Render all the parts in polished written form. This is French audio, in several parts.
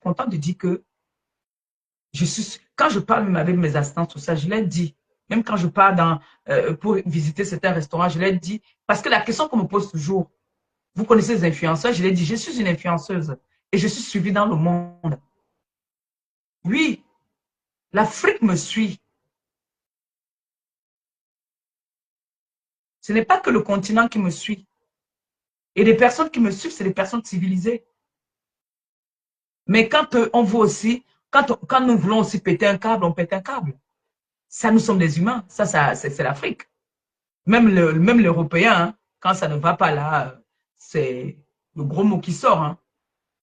contente de dire que quand je parle même avec mes assistantes, tout ça, je leur dis, même quand je pars pour visiter certains restaurants, je leur dis, parce que la question qu'on me pose toujours, vous connaissez les influenceurs, je leur dis, je suis une influenceuse et je suis suivie dans le monde. Oui, l'Afrique me suit. Ce n'est pas que le continent qui me suit. Et les personnes qui me suivent, c'est des personnes civilisées. Mais quand on veut aussi, quand nous voulons aussi péter un câble, on pète un câble. Ça, nous sommes des humains. Ça c'est l'Afrique. Même l'Européen, hein, quand ça ne va pas là, c'est le gros mot qui sort. Hein.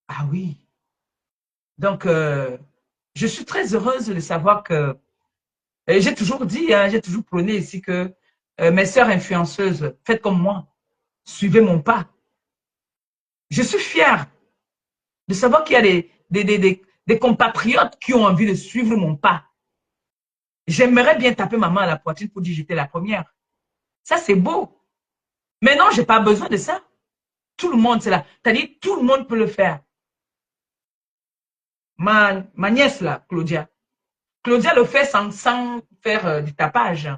Ah oui. Donc, je suis très heureuse de savoir que, et j'ai toujours dit, hein, j'ai toujours prôné ici que mes sœurs influenceuses, faites comme moi, suivez mon pas. Je suis fière de savoir qu'il y a des compatriotes qui ont envie de suivre mon pas. J'aimerais bien taper maman à la poitrine pour dire que j'étais la première. Ça, c'est beau. Mais non, je n'ai pas besoin de ça. Tout le monde, c'est là. C'est-à-dire, tout le monde peut le faire. Ma nièce, là, Claudia. Claudia le fait sans faire du tapage.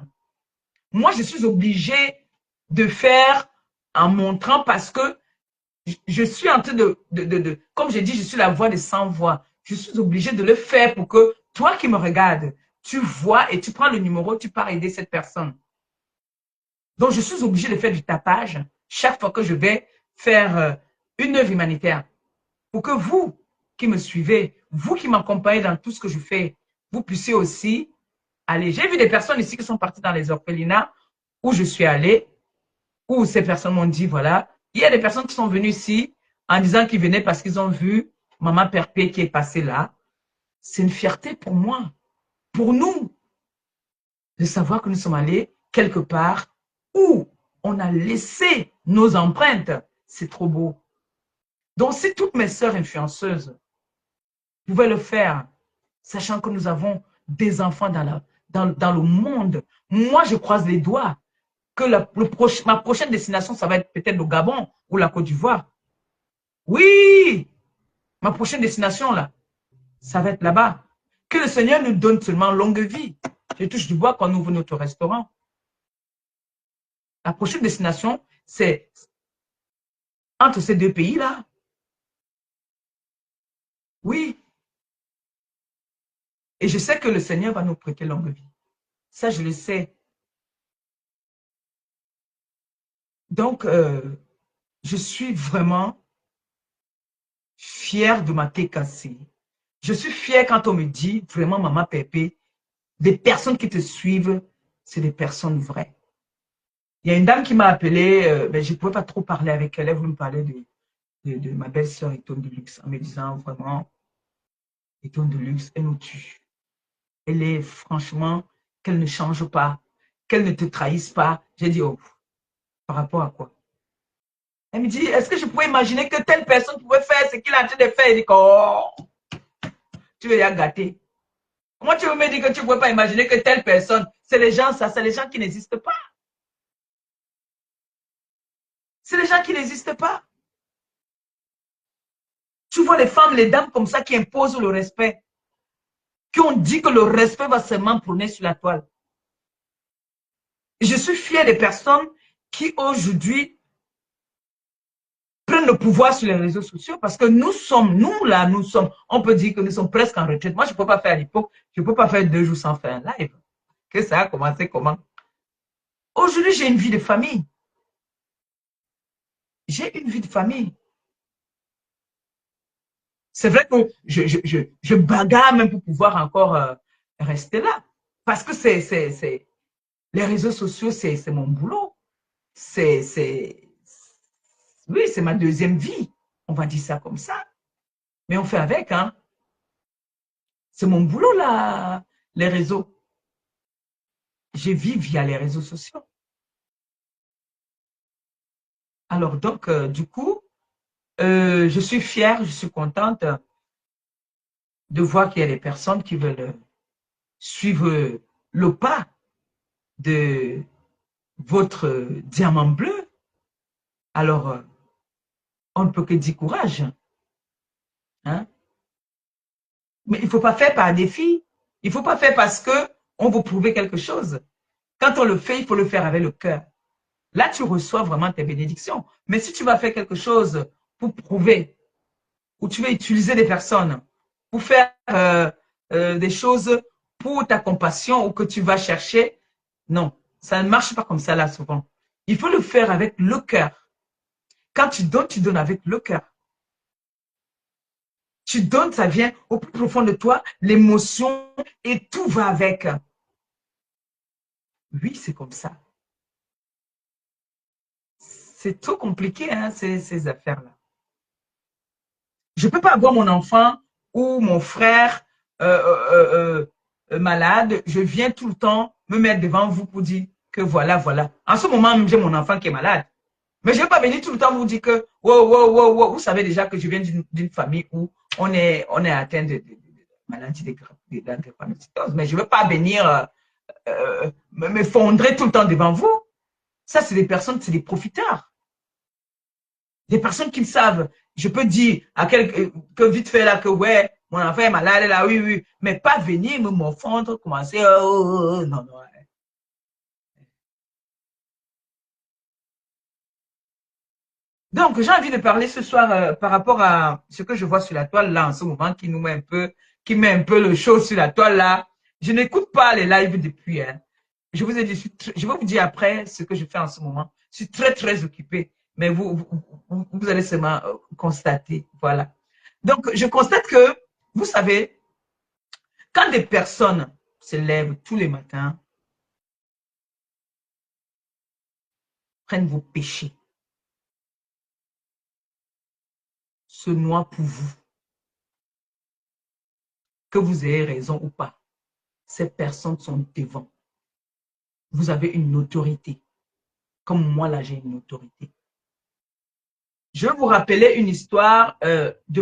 Moi, je suis obligée de faire en montrant parce que je suis en train comme je dis, je suis la voix des sans voix. Je suis obligée de le faire pour que toi qui me regardes, tu vois et tu prends le numéro, tu pars aider cette personne. Donc, je suis obligée de faire du tapage chaque fois que je vais faire une œuvre humanitaire. Pour que vous qui me suivez, vous qui m'accompagnez dans tout ce que je fais, vous puissiez aussi aller. J'ai vu des personnes ici qui sont parties dans les orphelinats où je suis allée, où ces personnes m'ont dit, voilà, il y a des personnes qui sont venues ici en disant qu'ils venaient parce qu'ils ont vu Maman Perpé qui est passée là. C'est une fierté pour moi, pour nous, de savoir que nous sommes allés quelque part où on a laissé nos empreintes. C'est trop beau. Donc, si toutes mes sœurs influenceuses pouvaient le faire, sachant que nous avons des enfants dans le monde, moi, je croise les doigts que ma prochaine destination, ça va être peut-être le Gabon ou la Côte d'Ivoire. Oui, ma prochaine destination, là, ça va être là-bas. Que le Seigneur nous donne seulement longue vie. Je touche du bois quand on ouvre notre restaurant. La prochaine destination, c'est entre ces deux pays-là. Oui. Et je sais que le Seigneur va nous prêter longue vie. Ça, je le sais. Donc, je suis vraiment fière de ma tête cassée. Je suis fière quand on me dit, vraiment, Maman Pépé, des personnes qui te suivent, c'est des personnes vraies. Il y a une dame qui m'a appelée, mais je ne pouvais pas trop parler avec elle. Elle voulait me parler de ma belle-sœur Étonne de Luxe en me disant vraiment, Étonne de Luxe, elle nous tue. Elle est franchement, qu'elle ne change pas, qu'elle ne te trahisse pas. J'ai dit, oh, par rapport à quoi? Elle me dit, est-ce que je pouvais imaginer que telle personne pouvait faire ce qu'il a en train de faire? Elle dit, oh, tu veux y gâter. Comment tu veux me dire que tu ne pouvais pas imaginer que telle personne, c'est les gens, ça, c'est les gens qui n'existent pas. C'est les gens qui n'existent pas. Tu vois les femmes, les dames comme ça qui imposent le respect, qui ont dit que le respect va seulement prôner sur la toile. Et je suis fière des personnes qui aujourd'hui prennent le pouvoir sur les réseaux sociaux parce que nous sommes, on peut dire que nous sommes presque en retraite. Moi, je ne peux pas faire l'époque, je ne peux pas faire 2 jours sans faire un live. Que ça a commencé comment? Aujourd'hui, j'ai une vie de famille. J'ai une vie de famille. C'est vrai que je bagarre même pour pouvoir encore rester là. Parce que les réseaux sociaux, c'est mon boulot. Oui, c'est ma deuxième vie. On va dire ça comme ça. Mais on fait avec, hein. C'est mon boulot, là, les réseaux. Je vis via les réseaux sociaux. Alors, donc, du coup, je suis fière, je suis contente de voir qu'il y a des personnes qui veulent suivre le pas de votre diamant bleu. Alors, on ne peut que dire courage. Hein? Mais il ne faut pas faire par défi. Il ne faut pas faire parce que on veut prouver quelque chose. Quand on le fait, il faut le faire avec le cœur. Là, tu reçois vraiment tes bénédictions. Mais si tu vas faire quelque chose pour prouver, ou tu veux utiliser des personnes pour faire des choses pour ta compassion ou que tu vas chercher, non, ça ne marche pas comme ça là souvent. Il faut le faire avec le cœur. Quand tu donnes avec le cœur. Tu donnes, ça vient au plus profond de toi, l'émotion et tout va avec. Oui, c'est comme ça. C'est trop compliqué, hein, ces affaires-là. Je ne peux pas avoir mon enfant ou mon frère malade. Je viens tout le temps me mettre devant vous pour dire que voilà, voilà. En ce moment, j'ai mon enfant qui est malade. Mais je ne vais pas venir tout le temps vous dire que, wow, wow, wow, wow. Vous savez déjà que je viens d'une famille où on est atteint de maladie de la drépanocytose. Mais je ne veux pas venir m'effondrer tout le temps devant vous. Ça, c'est des personnes, c'est des profiteurs. Des personnes qui le savent. Je peux dire à que vite fait là que ouais, mon enfant est malade là, oui, oui, mais pas venir me morfondre, commencer, non, non. Donc, j'ai envie de parler ce soir par rapport à ce que je vois sur la toile là en ce moment qui met un peu le chaud sur la toile là. Je n'écoute pas les lives depuis. Hein. Je vous ai dit, je vais vous dire après ce que je fais en ce moment. Je suis très, très occupée. Mais vous allez seulement constater. Voilà. Donc, je constate que, vous savez, quand des personnes se lèvent tous les matins, prennent vos péchés, se noient pour vous, que vous ayez raison ou pas, ces personnes sont devant. Vous avez une autorité. Comme moi, là, j'ai une autorité. Je vais vous rappeler une histoire de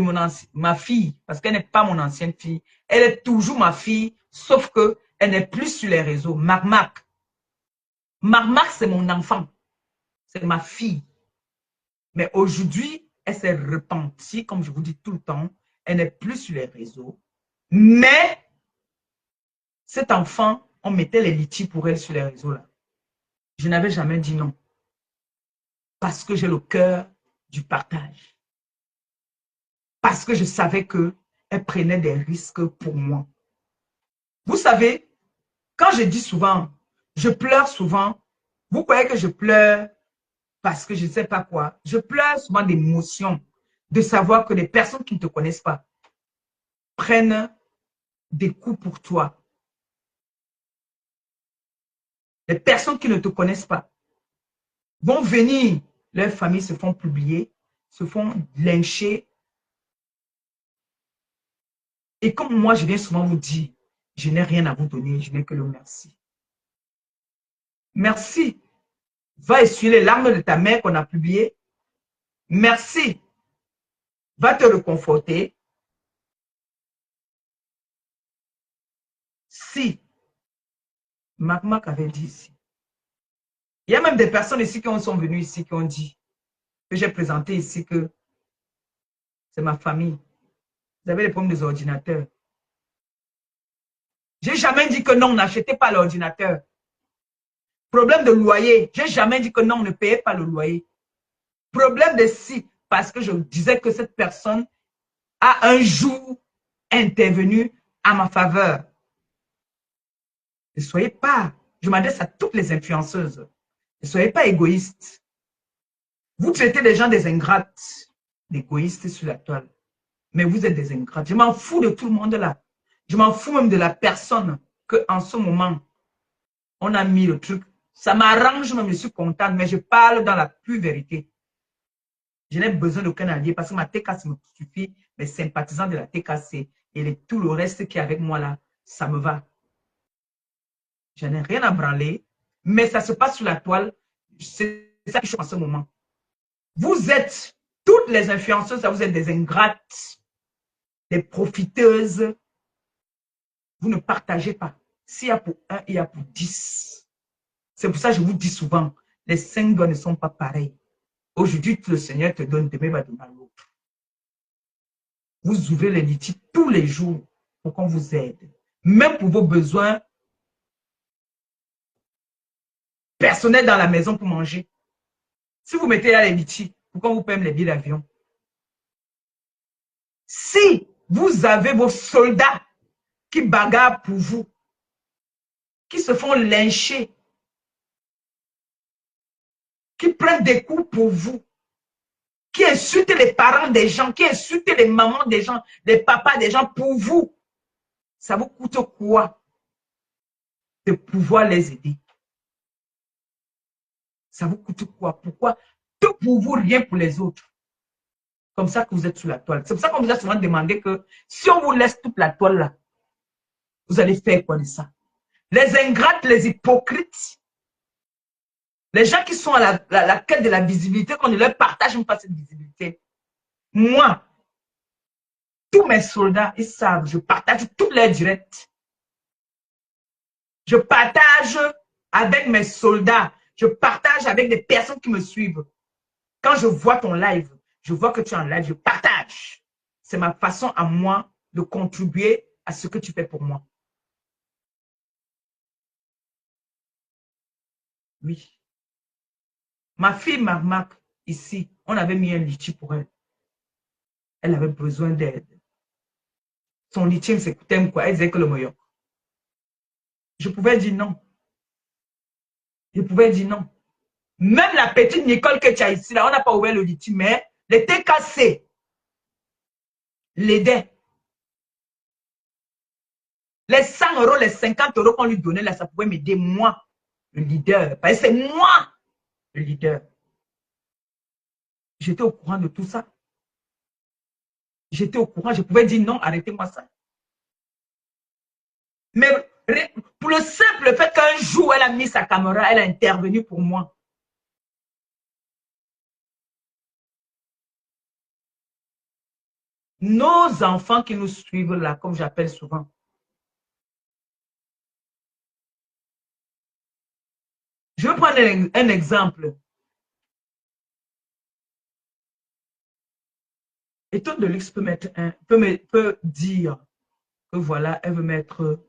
ma fille, parce qu'elle n'est pas mon ancienne fille. Elle est toujours ma fille, sauf qu'elle n'est plus sur les réseaux. Marmac. Marmac, c'est mon enfant. C'est ma fille. Mais aujourd'hui, elle s'est repentie, comme je vous dis tout le temps. Elle n'est plus sur les réseaux. Mais cet enfant, on mettait les litiges pour elle sur les réseaux là. Je n'avais jamais dit non. Parce que j'ai le cœur du partage. Parce que je savais qu'elle prenait des risques pour moi. Vous savez, quand je dis souvent, je pleure souvent, vous croyez que je pleure parce que je ne sais pas quoi. Je pleure souvent d'émotion, de savoir que les personnes qui ne te connaissent pas prennent des coups pour toi. Les personnes qui ne te connaissent pas vont venir, leurs familles se font publier, se font lyncher. Et comme moi, je viens souvent vous dire, je n'ai rien à vous donner, je n'ai que le merci. Merci. Va essuyer les larmes de ta mère qu'on a publiées. Merci. Va te réconforter. Si, Mac avait dit ici. Il y a même des personnes ici qui sont venues ici, qui ont dit, que j'ai présenté ici, que c'est ma famille. Vous avez les problèmes des ordinateurs. J'ai jamais dit que non, n'achetez pas l'ordinateur. Problème de loyer. J'ai jamais dit que non, ne payez pas le loyer. Problème de si, parce que je disais que cette personne a un jour intervenu à ma faveur. Ne soyez pas, je m'adresse à toutes les influenceuses. Ne soyez pas égoïstes. Vous traitez les gens des ingrates, d'égoïstes sur la toile. Mais vous êtes des ingrates. Je m'en fous de tout le monde là. Je m'en fous même de la personne qu'en ce moment, on a mis le truc. Ça m'arrange, même je suis contente, mais je parle dans la pure vérité. Je n'ai besoin d'aucun allié parce que ma TKC me suffit, mes sympathisants de la TKC et tout le reste qui est avec moi là, ça me va. Je n'ai rien à branler, mais ça se passe sur la toile. C'est ça que je suis en ce moment. Vous êtes, toutes les influenceuses, vous êtes des ingrates, des profiteuses. Vous ne partagez pas. S'il y a pour un, il y a pour 10. C'est pour ça que je vous dis souvent, les 5 doigts ne sont pas pareils. Aujourd'hui, le Seigneur te donne, demain va donner à l'autre. Vous ouvrez les litiges tous les jours. pour qu'on vous aide. Même pour vos besoins personnels dans la maison pour manger. Si vous mettez là les litchis, pourquoi vous payez les billets d'avion? Si vous avez vos soldats qui bagarrent pour vous, qui se font lyncher, qui prennent des coups pour vous, qui insultent les parents des gens, qui insultent les mamans des gens, les papas des gens pour vous, ça vous coûte quoi de pouvoir les aider? Ça vous coûte quoi? Pourquoi? Tout pour vous, rien pour les autres. Comme ça que vous êtes sous la toile. C'est pour ça qu'on vous a souvent demandé que si on vous laisse toute la toile là, vous allez faire quoi de ça? Les ingrates, les hypocrites, les gens qui sont à la quête de la visibilité, qu'on ne leur partage même pas cette visibilité. Moi, tous mes soldats, ils savent, je partage tous les directs. Je partage avec mes soldats. Je partage avec des personnes qui me suivent. Quand je vois ton live, je vois que tu es en live, je partage. C'est ma façon à moi de contribuer à ce que tu fais pour moi. Oui. Ma fille Marmac, ici, on avait mis un litchi pour elle. Elle avait besoin d'aide. Son litchi, c'est quoi? Elle disait que le meilleur. Je pouvais dire non. Je pouvais dire non. Même la petite Nicole que tu as ici, là, on n'a pas ouvert le litchi, mais les TKC l'aidait. Les 100 €, les 50 € qu'on lui donnait, là, ça pouvait m'aider, moi, le leader. Parce que c'est moi, le leader. J'étais au courant de tout ça. J'étais au courant, je pouvais dire non, arrêtez-moi ça. Mais pour le simple fait qu'un jour, elle a mis sa caméra, elle a intervenu pour moi. Nos enfants qui nous suivent là, comme j'appelle souvent. Je vais prendre un exemple. Étoile de luxe peut dire que voilà, elle veut mettre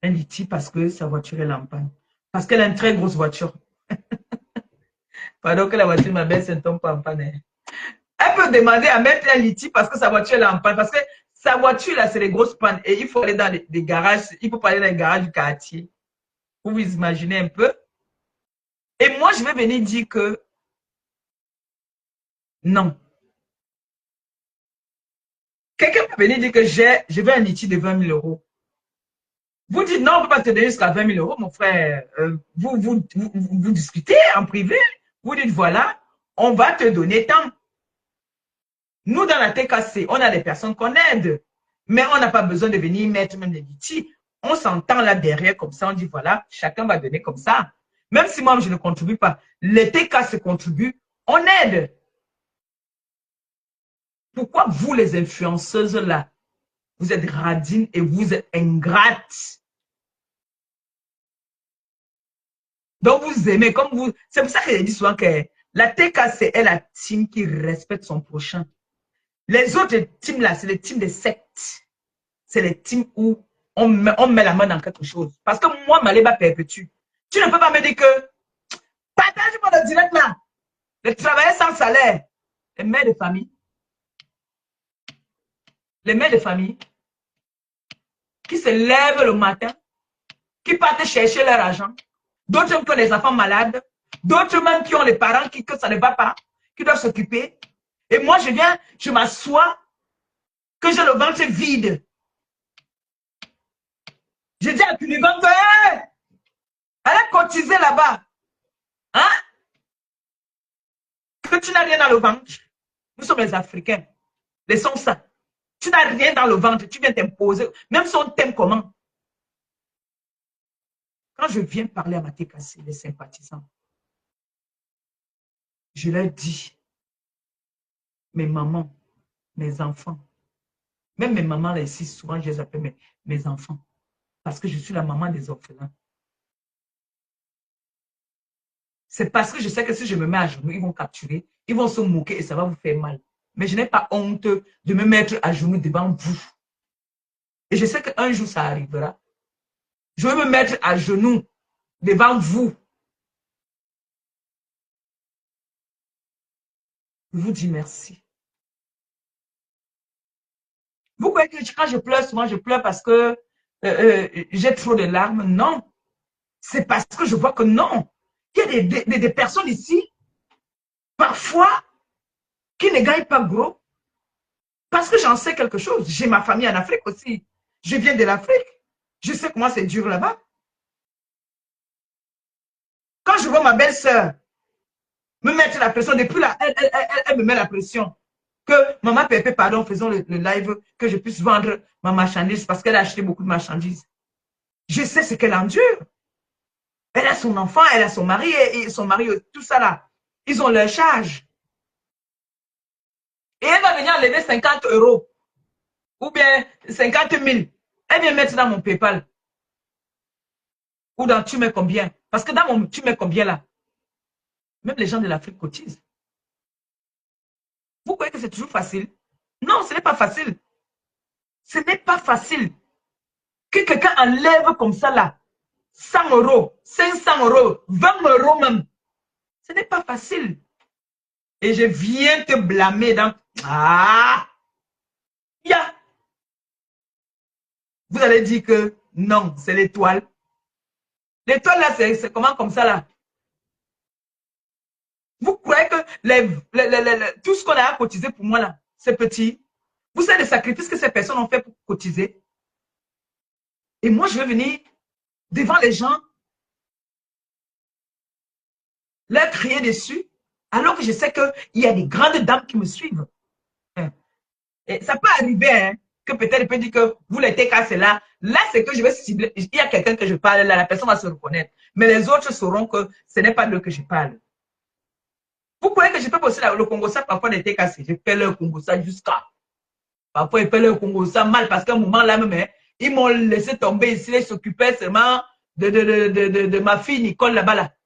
un litchi parce que sa voiture est en panne. Parce qu'elle a une très grosse voiture. Pardon que la voiture, ma belle, ne tombe pas en panne. Elle peut demander à mettre un litchi parce que sa voiture est en panne. Parce que sa voiture, là, c'est les grosses pannes. Et il faut aller dans des garages. Il faut pas aller dans les garages du quartier. Vous vous imaginez un peu. Et moi, je vais venir dire que non. Quelqu'un peut venir dire que je veux un litchi de 20 000 €. Vous dites non, on ne peut pas te donner jusqu'à 20 000 €, mon frère. Vous discutez en privé. Vous dites voilà, on va te donner tant. Nous, dans la TKC, on a des personnes qu'on aide. Mais on n'a pas besoin de venir mettre même des litchis. On s'entend là derrière comme ça, on dit voilà, chacun va donner comme ça. Même si moi, je ne contribue pas, les TKC contribuent, on aide. Pourquoi vous, les influenceuses là, vous êtes radines et vous êtes ingrates? Donc, vous aimez comme vous. C'est pour ça que je dis souvent que la TKC est la team qui respecte son prochain. Les autres teams là, c'est les teams des sectes. C'est les teams où on met la main dans quelque chose. Parce que moi, ma léba perpétue. Tu ne peux pas me dire que partage-moi le direct là. Les travailleurs sans salaire. Les mères de famille. Les mères de famille qui se lèvent le matin, qui partent chercher leur argent. D'autres qui ont des enfants malades. D'autres même qui ont les parents que ça ne va pas, qui doivent s'occuper. Et moi, je viens, je m'assois, que j'ai le ventre vide. Je dis à Cunivante, hey, allez cotiser là-bas. Hein? Que tu n'as rien dans le ventre. Nous sommes les Africains. Laissons ça. Tu n'as rien dans le ventre. Tu viens t'imposer. Même si on t'aime comment. Quand je viens parler à ma TKC, les sympathisants, je leur dis, mes mamans, mes enfants, même mes mamans là ici, souvent je les appelle mes enfants. Parce que je suis la maman des orphelins. C'est parce que je sais que si je me mets à genoux, ils vont capturer, ils vont se moquer et ça va vous faire mal. Mais je n'ai pas honte de me mettre à genoux devant vous. Et je sais qu'un jour, ça arrivera. Je vais me mettre à genoux devant vous. Je vous dis merci. Vous croyez que quand je pleure, souvent, je pleure parce que j'ai trop de larmes? Non. C'est parce que je vois que non. Il y a des personnes ici, parfois, qui ne gagnent pas gros. Parce que j'en sais quelque chose. J'ai ma famille en Afrique aussi. Je viens de l'Afrique. Je sais comment c'est dur là-bas. Quand je vois ma belle-sœur me mettre la pression, depuis là, elle me met la pression. Que maman Pépé, pardon, faisons le live, que je puisse vendre ma marchandise parce qu'elle a acheté beaucoup de marchandises. Je sais ce qu'elle endure. Elle a son enfant, elle a son mari et son mari, tout ça là. Ils ont leur charge. Et elle va venir enlever 50 euros ou bien 50 000. Elle vient mettre dans mon PayPal. Ou dans tu mets combien? Parce que dans mon tu mets combien là? Même les gens de l'Afrique cotisent. Vous croyez que c'est toujours facile? Non, ce n'est pas facile. Ce n'est pas facile. Que quelqu'un enlève comme ça là 100 euros, 500 euros, 20 euros même. Ce n'est pas facile. Et je viens te blâmer dans... Ah! Yeah. Vous allez dire que non, c'est l'étoile. L'étoile là, c'est comment comme ça là? Vous croyez que tout ce qu'on a à cotiser pour moi là, c'est petit? Vous savez les sacrifices que ces personnes ont fait pour cotiser? Et moi, je vais venir devant les gens, leur crier dessus, alors que je sais qu'il y a des grandes dames qui me suivent. Et ça peut arriver, hein, que peut-être il peut dire que vous les TK, c'est là. Là, c'est que je vais cibler. Il y a quelqu'un que je parle là, la personne va se reconnaître. Mais les autres sauront que ce n'est pas d'eux que je parle. Vous croyez que je peux bosser le Congo ça parfois des TKC? Je fais le Congo ça jusqu'à. Parfois, ils font le Congo ça mal parce qu'à un moment là même, hein, ils m'ont laissé tomber ici. Ils s'occupaient seulement de ma fille Nicole là-bas là.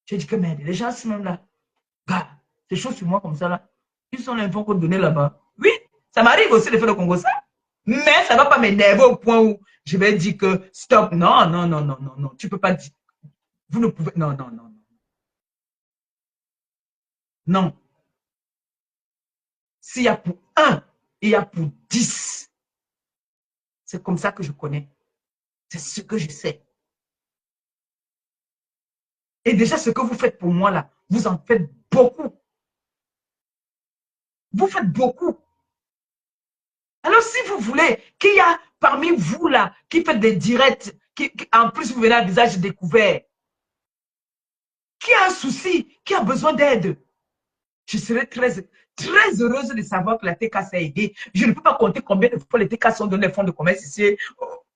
J'ai dit que merde, les gens, même là, bah, c'est chaud sur moi comme ça là. Ils sont l'info qu'on donnait là-bas. Oui, ça m'arrive aussi de faire le Congo ça. Mais ça ne va pas m'énerver au point où je vais dire que stop. Non, non, non, non, non, non. Tu ne peux pas dire. Vous ne pouvez. Non, non, non, non. Non. S'il y a pour un, il y a pour 10. C'est comme ça que je connais. C'est ce que je sais. Et déjà, ce que vous faites pour moi là, vous en faites beaucoup. Vous faites beaucoup. Alors, si vous voulez qu'il y a parmi vous là qui fait des directs, en plus vous venez à visage découvert, qui a un souci, qui a besoin d'aide, je serais très heureuse de savoir que la TK s'est aidée. Je ne peux pas compter combien de fois les TK sont donnés fonds de commerce ici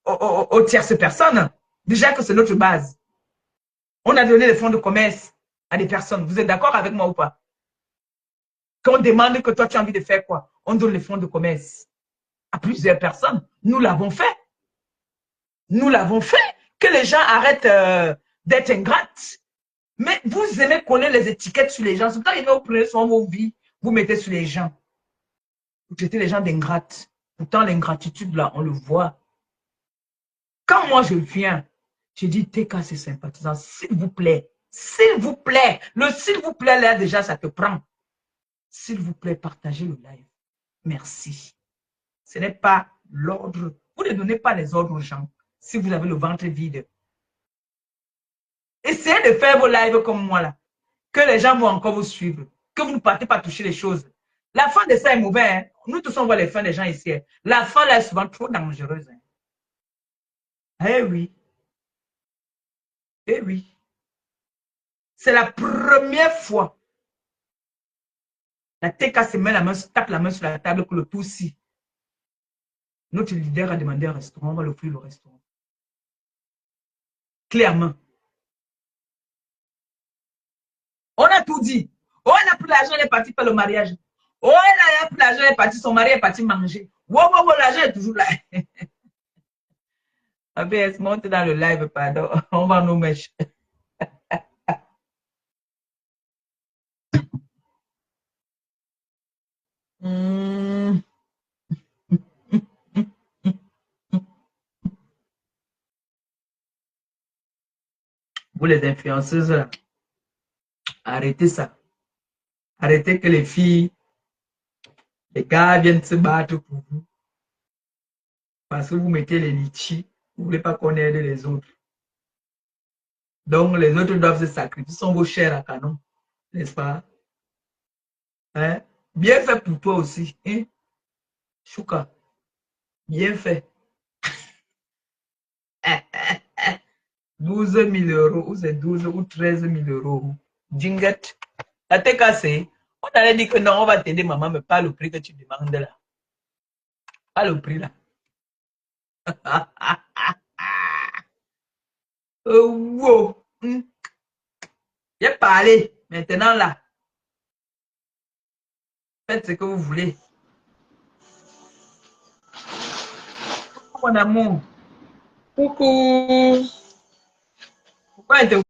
aux tierces personnes. Déjà que c'est notre base. On a donné les fonds de commerce à des personnes. Vous êtes d'accord avec moi ou pas? Quand on demande que toi tu as envie de faire quoi, on donne les fonds de commerce à plusieurs personnes. Nous l'avons fait. Nous l'avons fait. Que les gens arrêtent d'être ingrates. Mais vous aimez coller les étiquettes sur les gens. C'est quand vous prenez soin vos vies, vous mettez sur les gens. Vous traitez les gens d'ingrates. Pourtant, l'ingratitude, là, on le voit. Quand moi, je viens, je dis, TK, c'est sympathisant, s'il vous plaît, le s'il vous plaît, là, déjà, ça te prend. S'il vous plaît, partagez le live. Merci. Ce n'est pas l'ordre. Vous ne donnez pas les ordres aux gens si vous avez le ventre vide. Essayez de faire vos lives comme moi, là, que les gens vont encore vous suivre, que vous ne partez pas toucher les choses. La fin de ça est mauvaise. Hein? Nous tous, on voit les fins des gens ici. Hein? La fin, là, est souvent trop dangereuse. Hein? Eh oui, eh oui. C'est la première fois. La TK se met la main, tape la main sur la table que le Tutsi. Notre leader a demandé un restaurant, on va l'offrir le restaurant. Clairement. On a tout dit. Oh, elle a pris l'argent, elle est partie faire le mariage. Oh, elle a pris l'argent, elle est partie, son mari est parti manger. Wow, wow, wow, l'argent est toujours là. ABS, monte dans le live, pardon. On va nous mettre. Hmm. Vous les influenceuses, là, arrêtez ça. Arrêtez que les filles, les gars viennent se battre pour vous. Parce que vous mettez les litchis, vous ne voulez pas qu'on aide les autres. Donc, les autres doivent se sacrifier. Ce sont vos chairs à canon, n'est-ce pas? Hein? Bien fait pour toi aussi. Hein? Chouka, bien fait. 12 000 euros, ou c'est 12 ou 13 000 euros. Jinget. Ça t'est cassé. On allait dire que non, on va t'aider, maman, mais pas le prix que tu demandes là. Pas le prix là. Wow. J'ai parlé. Maintenant là, faites ce que vous voulez. Mon amour. Coucou. Pourquoi elle te